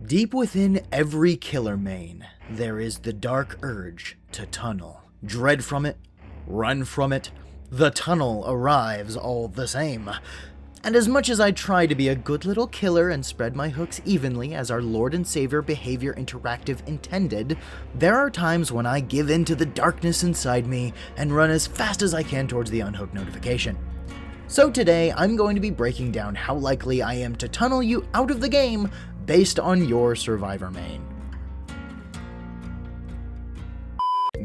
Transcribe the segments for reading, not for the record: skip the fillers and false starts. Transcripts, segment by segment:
Deep within every killer main, there is the dark urge to tunnel. Dread from it, run from it, the tunnel arrives all the same. And as much as I try to be a good little killer and spread my hooks evenly as our Lord and Savior Behavior Interactive intended, there are times when I give in to the darkness inside me and run as fast as I can towards the unhook notification. So today, I'm going to be breaking down how likely I am to tunnel you out of the game based on your survivor main.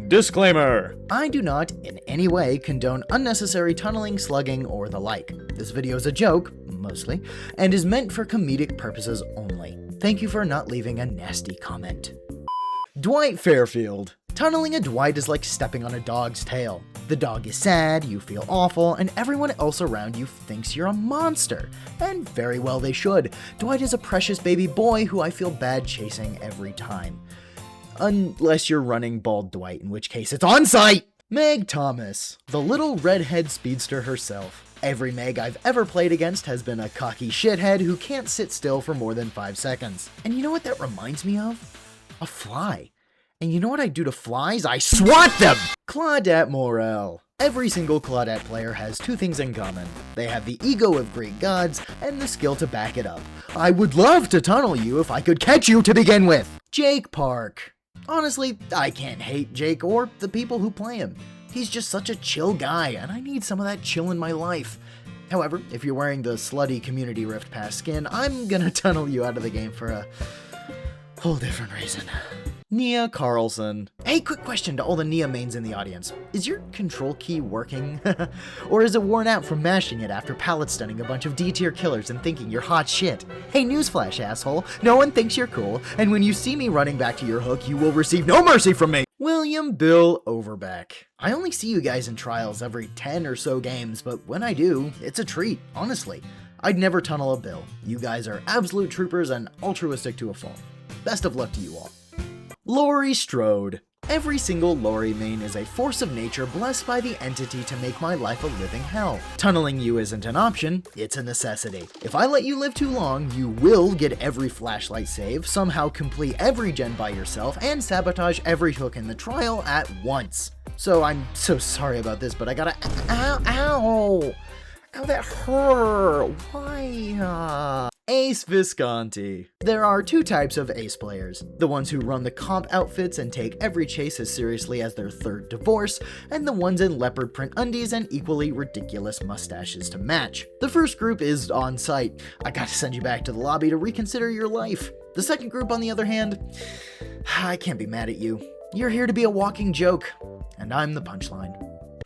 Disclaimer! I do not in any way condone unnecessary tunneling, slugging, or the like. This video is a joke, mostly, and is meant for comedic purposes only. Thank you for not leaving a nasty comment. Dwight Fairfield. Tunneling a Dwight is like stepping on a dog's tail. The dog is sad, you feel awful, and everyone else around you thinks you're a monster. And very well they should. Dwight is a precious baby boy who I feel bad chasing every time. Unless you're running bald Dwight, in which case it's on site! Meg Thomas, the little redhead speedster herself. Every Meg I've ever played against has been a cocky shithead who can't sit still for more than 5 seconds. And you know what that reminds me of? A fly. And you know what I do to flies? I swat them! Claudette Morel. Every single Claudette player has 2 things in common. They have the ego of Greek gods and the skill to back it up. I would love to tunnel you if I could catch you to begin with. Jake Park. Honestly, I can't hate Jake or the people who play him. He's just such a chill guy, and I need some of that chill in my life. However, if you're wearing the slutty Community Rift Pass skin, I'm gonna tunnel you out of the game for a whole different reason. Nia Carlson. Hey, quick question to all the Nia mains in the audience. Is your control key working? Or is it worn out from mashing it after pallet stunning a bunch of D-tier killers and thinking you're hot shit? Hey, newsflash, asshole. No one thinks you're cool, and when you see me running back to your hook, you will receive no mercy from me! William Bill Overbeck. I only see you guys in trials every 10 or so games, but when I do, it's a treat, honestly. I'd never tunnel a Bill. You guys are absolute troopers and altruistic to a fault. Best of luck to you all. Laurie Strode. Every single Laurie main is a force of nature blessed by the entity to make my life a living hell. Tunneling you isn't an option, it's a necessity. If I let you live too long, you will get every flashlight save, somehow complete every gen by yourself, and sabotage every hook in the trial at once. So I'm so sorry about this, but I gotta— ow! Ow, that hurt! Why? Ace Visconti. There are 2 types of ace players. The ones who run the comp outfits and take every chase as seriously as their 3rd divorce, and the ones in leopard print undies and equally ridiculous mustaches to match. The first group is on site. I gotta send you back to the lobby to reconsider your life. The second group, on the other hand, I can't be mad at you. You're here to be a walking joke, and I'm the punchline.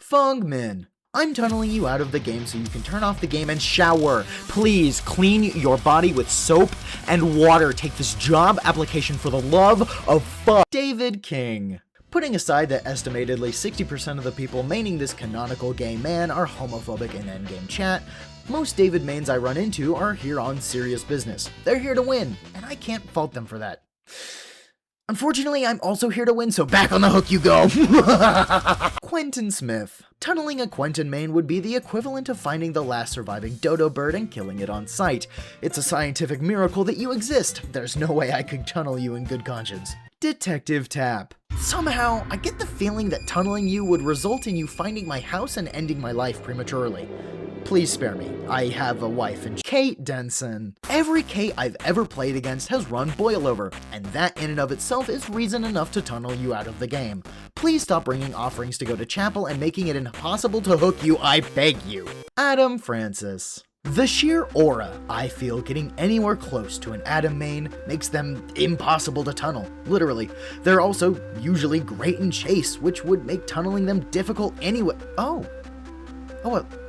Feng Min. I'm tunneling you out of the game so you can turn off the game and shower. Please clean your body with soap and water. Take this job application for the love of fuck. David King. Putting aside that estimatedly 60% of the people maining this canonical gay man are homophobic in endgame chat, most David mains I run into are here on serious business. They're here to win, and I can't fault them for that. Unfortunately, I'm also here to win, so back on the hook you go! Quentin Smith. Tunneling a Quentin main would be the equivalent of finding the last surviving dodo bird and killing it on sight. It's a scientific miracle that you exist. There's no way I could tunnel you in good conscience. Detective Tapp. Somehow, I get the feeling that tunneling you would result in you finding my house and ending my life prematurely. Please spare me. I have a wife and— Kate Denson. Every Kate I've ever played against has run Boilover, and that in and of itself is reason enough to tunnel you out of the game. Please stop bringing offerings to go to chapel and making it impossible to hook you, I beg you. Adam Francis. The sheer aura I feel getting anywhere close to an Adam main makes them impossible to tunnel, literally. They're also usually great in chase, which would make tunneling them difficult anyway.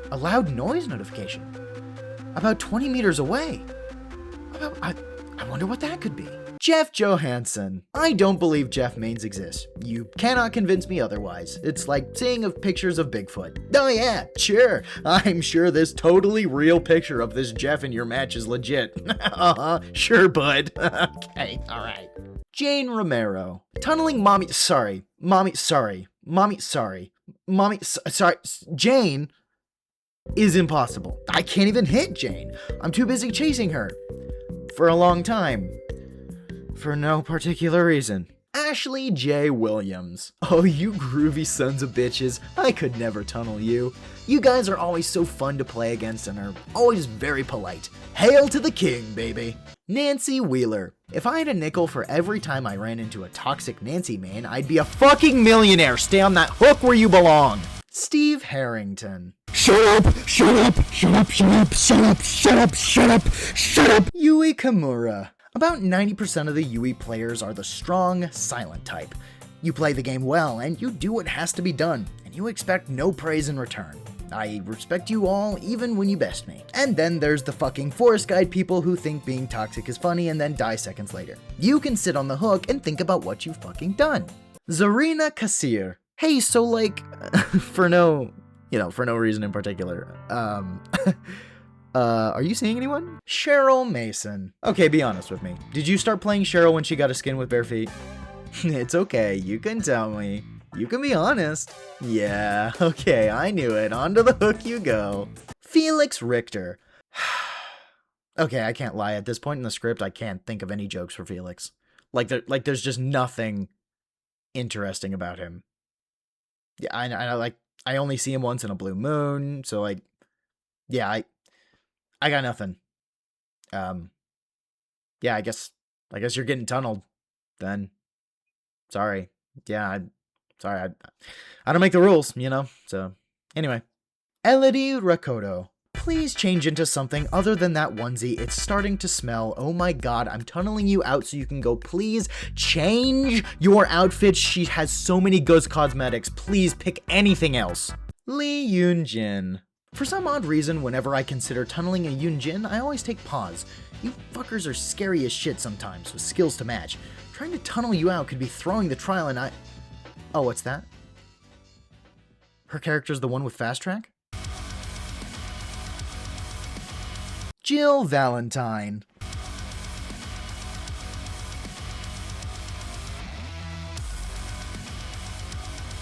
A loud noise notification. About 20 meters away. I wonder what that could be. Jeff Johansson. I don't believe Jeff mains exist. You cannot convince me otherwise. It's like seeing pictures of Bigfoot. Oh yeah, sure. I'm sure this totally real picture of this Jeff in your match is legit. Sure, bud. Okay, alright. Jane Romero. Tunneling Jane is impossible. I can't even hit Jane. I'm too busy chasing her. For a long time. For no particular reason. Ashley J. Williams. Oh, you groovy sons of bitches. I could never tunnel you. You guys are always so fun to play against and are always very polite. Hail to the king, baby. Nancy Wheeler. If I had a nickel for every time I ran into a toxic Nancy main, I'd be a fucking millionaire. Stay on that hook where you belong. Steve Harrington. Shut up! Shut up! Shut up! Shut up! Shut up! Shut up! Shut up! Shut up! Yui Kimura. About 90% of the Yui players are the strong, silent type. You play the game well, and you do what has to be done, and you expect no praise in return. I respect you all, even when you best me. And then there's the fucking forest guide people who think being toxic is funny and then die seconds later. You can sit on the hook and think about what you've fucking done. Zarina Kassir. Hey, so like, for no reason in particular, are you seeing anyone? Cheryl Mason. Okay, be honest with me. Did you start playing Cheryl when she got a skin with bare feet? It's okay, you can tell me. You can be honest. Yeah, okay, I knew it. Onto the hook you go. Felix Richter. Okay, I can't lie. At this point in the script, I can't think of any jokes for Felix. There's just nothing interesting about him. Yeah, I only see him once in a blue moon, so like, yeah, I got nothing. Yeah, I guess you're getting tunneled, then. Sorry. Yeah, sorry, I don't make the rules, you know, so, anyway. Elodie Rakoto. Please change into something other than that onesie. It's starting to smell. Oh my god, I'm tunneling you out so you can go. Please change your outfit. She has so many good cosmetics. Please pick anything else. Lee Yun-Jin. For some odd reason, whenever I consider tunneling a Yun-Jin, I always take pause. You fuckers are scary as shit sometimes, with skills to match. Trying to tunnel you out could be throwing the trial and Oh, what's that? Her character's the one with fast track? Jill Valentine.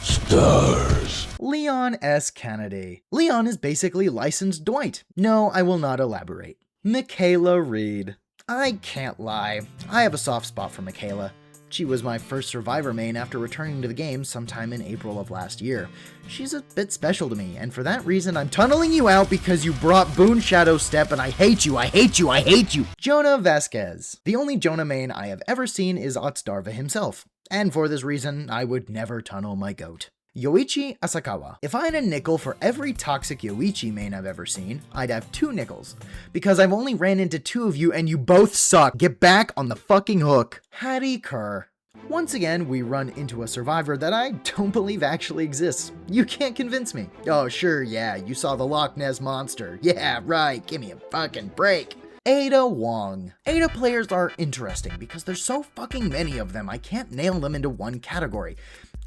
Stars. Leon S. Kennedy. Leon is basically licensed Dwight. No, I will not elaborate. Mikaela Reed. I can't lie. I have a soft spot for Mikaela. She was my first Survivor main after returning to the game sometime in April of last year. She's a bit special to me, and for that reason I'm tunneling you out because you brought Boon Shadow Step and I hate you, I hate you, I hate you! Jonah Vasquez. The only Jonah main I have ever seen is Otsdarva himself, and for this reason I would never tunnel my goat. Yoichi Asakawa. If I had a nickel for every toxic Yoichi main I've ever seen, I'd have 2 nickels. Because I've only ran into 2 of you and you both suck. Get back on the fucking hook. Haddie Kerr. Once again, we run into a survivor that I don't believe actually exists. You can't convince me. Oh, sure, yeah, you saw the Loch Ness Monster. Yeah, right, give me a fucking break. Ada Wong. Ada players are interesting because there's so fucking many of them, I can't nail them into one category.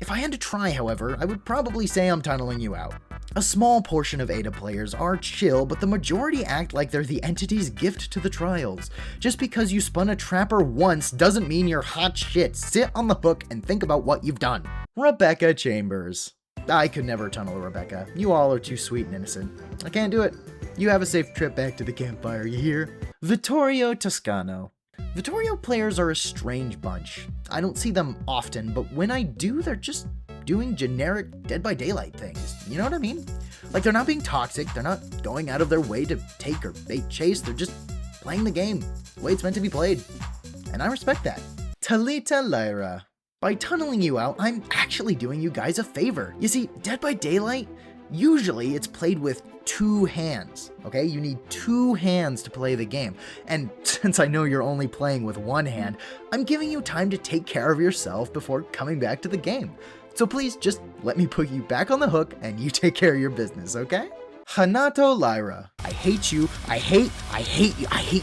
If I had to try, however, I would probably say I'm tunneling you out. A small portion of Ada players are chill, but the majority act like they're the entity's gift to the trials. Just because you spun a trapper once doesn't mean you're hot shit. Sit on the hook and think about what you've done. Rebecca Chambers. I could never tunnel Rebecca. You all are too sweet and innocent. I can't do it. You have a safe trip back to the campfire, you hear? Vittorio Toscano. Vittorio players are a strange bunch. I don't see them often, but when I do, they're just doing generic Dead by Daylight things. You know what I mean? Like, they're not being toxic, they're not going out of their way to take or bait chase, they're just playing the game the way it's meant to be played. And I respect that. Thalita Lara. By tunneling you out, I'm actually doing you guys a favor. You see, Dead by Daylight, usually it's played with 2 hands, okay? You need 2 hands to play the game. And since I know you're only playing with 1 hand, I'm giving you time to take care of yourself before coming back to the game. So please just let me put you back on the hook and you take care of your business, okay? Hanato Lyra. I hate you, I hate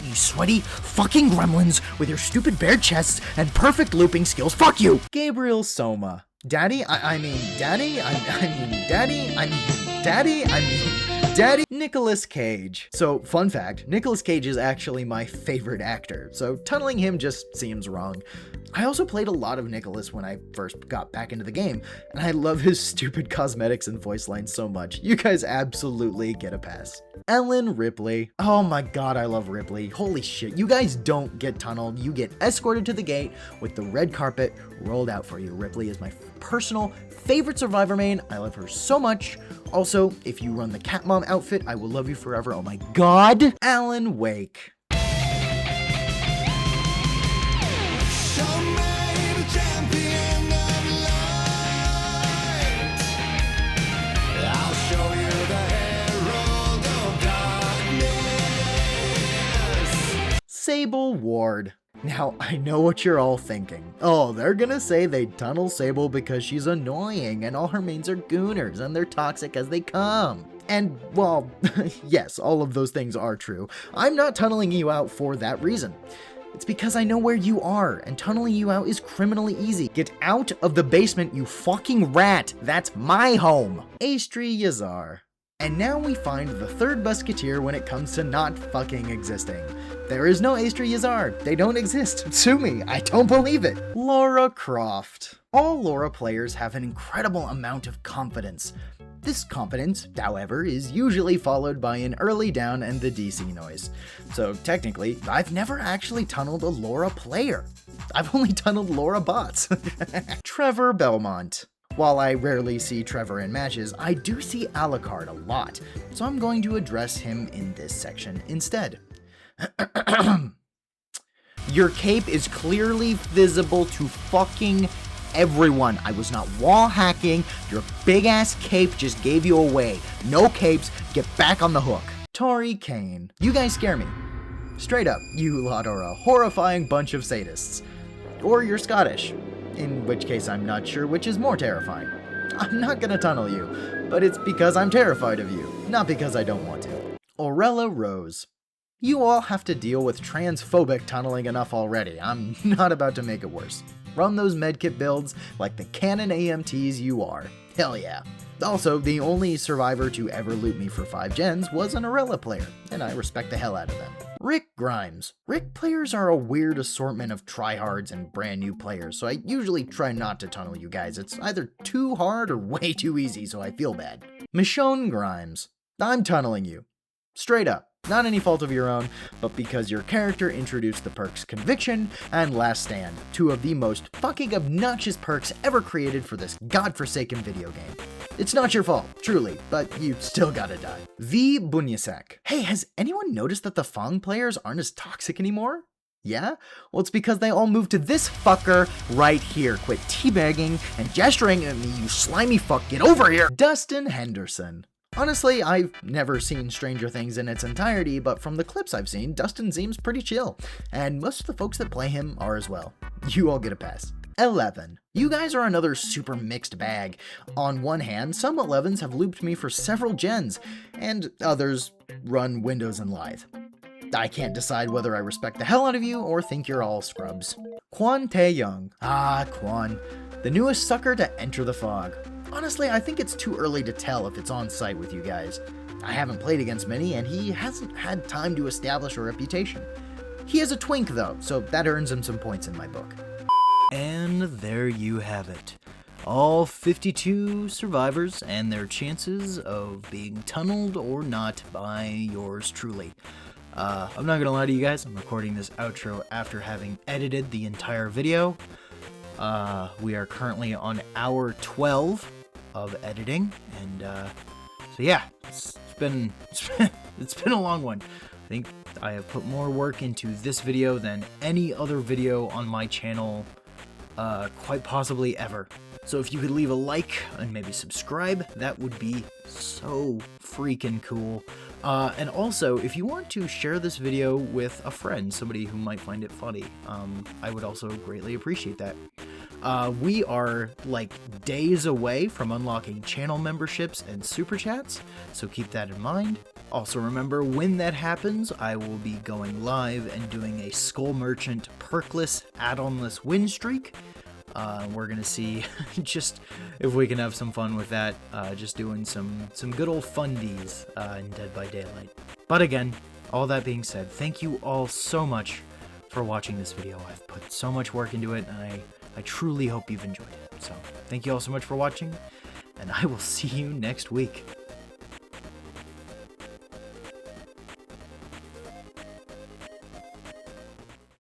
you sweaty fucking gremlins with your stupid bare chests and perfect looping skills. Fuck you! Gabriel Soma. Daddy, Daddy Nicolas Cage. So, fun fact, Nicolas Cage is actually my favorite actor, so tunneling him just seems wrong. I also played a lot of Nicolas when I first got back into the game, and I love his stupid cosmetics and voice lines so much. You guys absolutely get a pass. Ellen Ripley. Oh my god, I love Ripley. Holy shit, you guys don't get tunneled, you get escorted to the gate with the red carpet rolled out for you. Ripley is my personal favorite Survivor main. I love her so much. Also, if you run the Cat Mom outfit, I will love you forever. Oh my god. Alan Wake. Sable Ward. Now, I know what you're all thinking. Oh, they're gonna say they tunnel Sable because she's annoying and all her mains are gooners and they're toxic as they come. And, well, yes, all of those things are true. I'm not tunneling you out for that reason. It's because I know where you are, and tunneling you out is criminally easy. Get out of the basement, you fucking rat! That's my home! Aestri Yazar. And now we find the third musketeer when it comes to not fucking existing. There is no Aestri Yazar. They don't exist. Sue me. I don't believe it. Lara Croft. All Lara players have an incredible amount of confidence. This confidence, however, is usually followed by an early down and the DC noise. So technically, I've never actually tunneled a Lara player. I've only tunneled Lara bots. Trevor Belmont. While I rarely see Trevor in matches, I do see Alucard a lot, so I'm going to address him in this section instead. Your cape is clearly visible to fucking everyone. I was not wall hacking. Your big ass cape just gave you away. No capes, get back on the hook. Taurie Kane. You guys scare me. Straight up, you lot are a horrifying bunch of sadists. Or you're Scottish. In which case I'm not sure which is more terrifying. I'm not gonna tunnel you, but it's because I'm terrified of you, not because I don't want to. Orela Rose. You all have to deal with transphobic tunneling enough already. I'm not about to make it worse. Run those medkit builds like the canon AMTs you are. Hell yeah. Also, the only survivor to ever loot me for 5 gens was an Orela player, and I respect the hell out of them. Rick Grimes. Rick players are a weird assortment of tryhards and brand new players, so I usually try not to tunnel you guys. It's either too hard or way too easy, so I feel bad. Michonne Grimes. I'm tunneling you. Straight up. Not any fault of your own, but because your character introduced the perks Conviction and Last Stand, 2 of the most fucking obnoxious perks ever created for this godforsaken video game. It's not your fault, truly, but you still gotta die. V. Bunyasek. Hey, has anyone noticed that the Feng players aren't as toxic anymore? Yeah? Well, it's because they all moved to this fucker right here. Quit teabagging and gesturing at me, you slimy fuck. Get over here! Dustin Henderson. Honestly, I've never seen Stranger Things in its entirety, but from the clips I've seen, Dustin seems pretty chill, and most of the folks that play him are as well. You all get a pass. 11. You guys are another super mixed bag. On one hand, some 11s have looped me for several gens, and others run Windows and Lithe. I can't decide whether I respect the hell out of you or think you're all scrubs. Kwon Tae-young. Ah, Kwon. The newest sucker to enter the fog. Honestly, I think it's too early to tell if it's on site with you guys. I haven't played against many, and he hasn't had time to establish a reputation. He is a twink, though, so that earns him some points in my book. And there you have it. All 52 survivors and their chances of being tunneled or not by yours truly. I'm not gonna lie to you guys, I'm recording this outro after having edited the entire video. We are currently on hour 12 of editing, and so yeah, it's been a long one. I think I have put more work into this video than any other video on my channel, quite possibly ever. So if you could leave a like and maybe subscribe, that would be so freaking cool. And also, if you want to share this video with a friend, somebody who might find it funny, I would also greatly appreciate that. We are like days away from unlocking channel memberships and super chats, so keep that in mind. Also remember, when that happens, I will be going live and doing a Skull Merchant perkless add-onless win streak. We're gonna see just if we can have some fun with that, just doing some good old fundies in Dead by Daylight. But again, all that being said, thank you all so much for watching this video. I've put so much work into it, and I truly hope you've enjoyed it. So thank you all so much for watching, and I will see you next week.